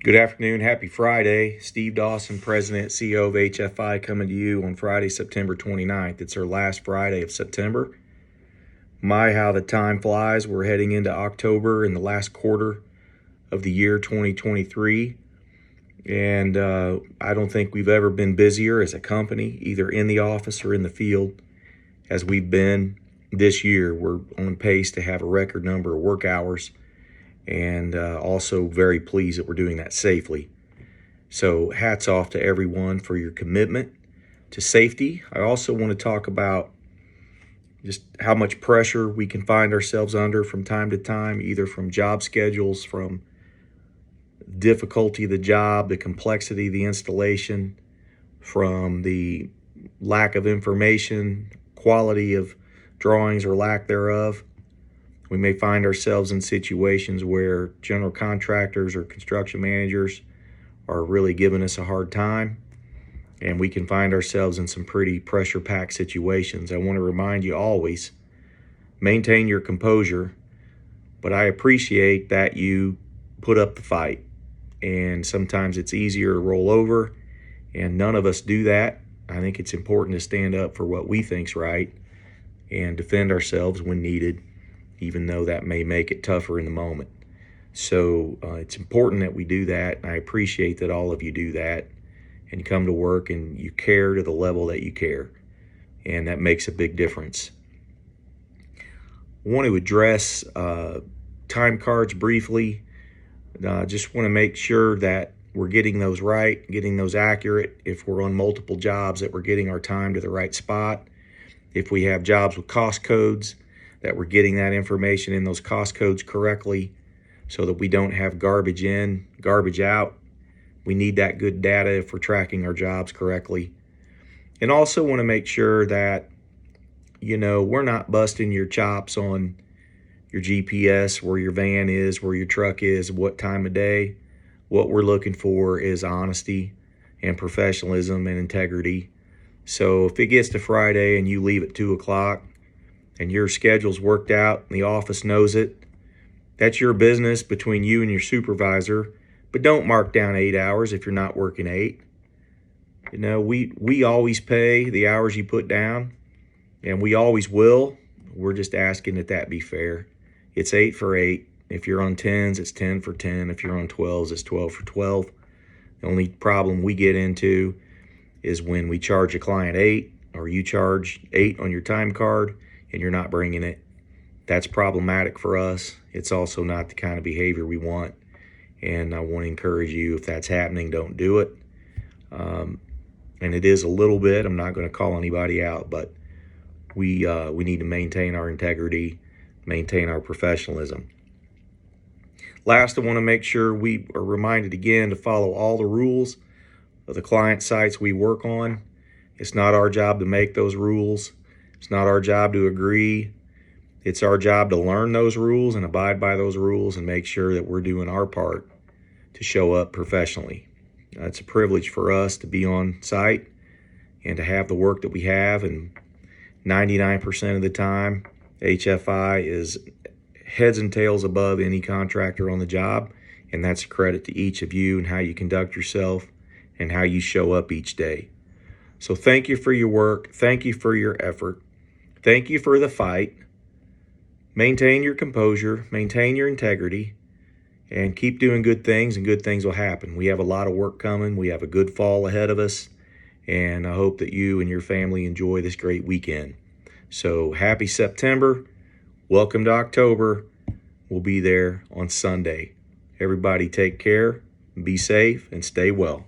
Good afternoon. Happy Friday. Steve Dawson, President, CEO of HFI, coming to you on Friday, September 29th. It's our last Friday of September. My, how the time flies. We're heading into October in the last quarter of the year 2023. And I don't think we've ever been busier as a company, either in the office or in the field, as we've been this year. We're on pace to have a record number of work hours, and also very pleased that we're doing that safely. So hats off to everyone for your commitment to safety. I also want to talk about just how much pressure we can find ourselves under from time to time, either from job schedules, from difficulty of the job, the complexity of the installation, from the lack of information, quality of drawings or lack thereof. We may find ourselves in situations where general contractors or construction managers are really giving us a hard time, and we can find ourselves in some pretty pressure-packed situations. I want to remind you always, maintain your composure, but I appreciate that you put up the fight. And sometimes it's easier to roll over, and none of us do that. I think it's important to stand up for what we think's right and defend ourselves when needed, even though that may make it tougher in the moment. So it's important that we do that, and I appreciate that all of you do that and come to work and you care to the level that you care, and that makes a big difference. I want to address time cards briefly. Just want to make sure that we're getting those right, getting those accurate. If we're on multiple jobs, that we're getting our time to the right spot. If we have jobs with cost codes, that we're getting that information in those cost codes correctly so that we don't have garbage in, garbage out. We need that good data if we're tracking our jobs correctly. And also want to make sure that, we're not busting your chops on your GPS, where your van is, where your truck is, what time of day. What we're looking for is honesty and professionalism and integrity. So if it gets to Friday and you leave at 2 o'clock, and your schedule's worked out and the office knows it, that's your business between you and your supervisor. But don't mark down 8 hours if you're not working 8. We always pay the hours you put down, and we always will. We're just asking that be fair. It's 8 for 8. If you're on 10s, it's 10 for 10. If you're on 12s, it's 12 for 12. The only problem we get into is when we charge a client 8, or you charge 8 on your time card, and you're not bringing it. That's problematic for us. It's also not the kind of behavior we want. And I want to encourage you, if that's happening, don't do it. And it is a little bit, I'm not going to call anybody out, but we need to maintain our integrity, maintain our professionalism. Last, I want to make sure we are reminded again to follow all the rules of the client sites we work on. It's not our job to make those rules. It's not our job to agree. It's our job to learn those rules and abide by those rules and make sure that we're doing our part to show up professionally. It's a privilege for us to be on site and to have the work that we have. And 99% of the time, HFI is heads and tails above any contractor on the job. And that's a credit to each of you and how you conduct yourself and how you show up each day. So thank you for your work. Thank you for your effort. Thank you for the fight. Maintain your composure, maintain your integrity, and keep doing good things, and good things will happen. We have a lot of work coming. We have a good fall ahead of us, and I hope that you and your family enjoy this great weekend. So happy September. Welcome to October. We'll be there on Sunday. Everybody take care, be safe, and stay well.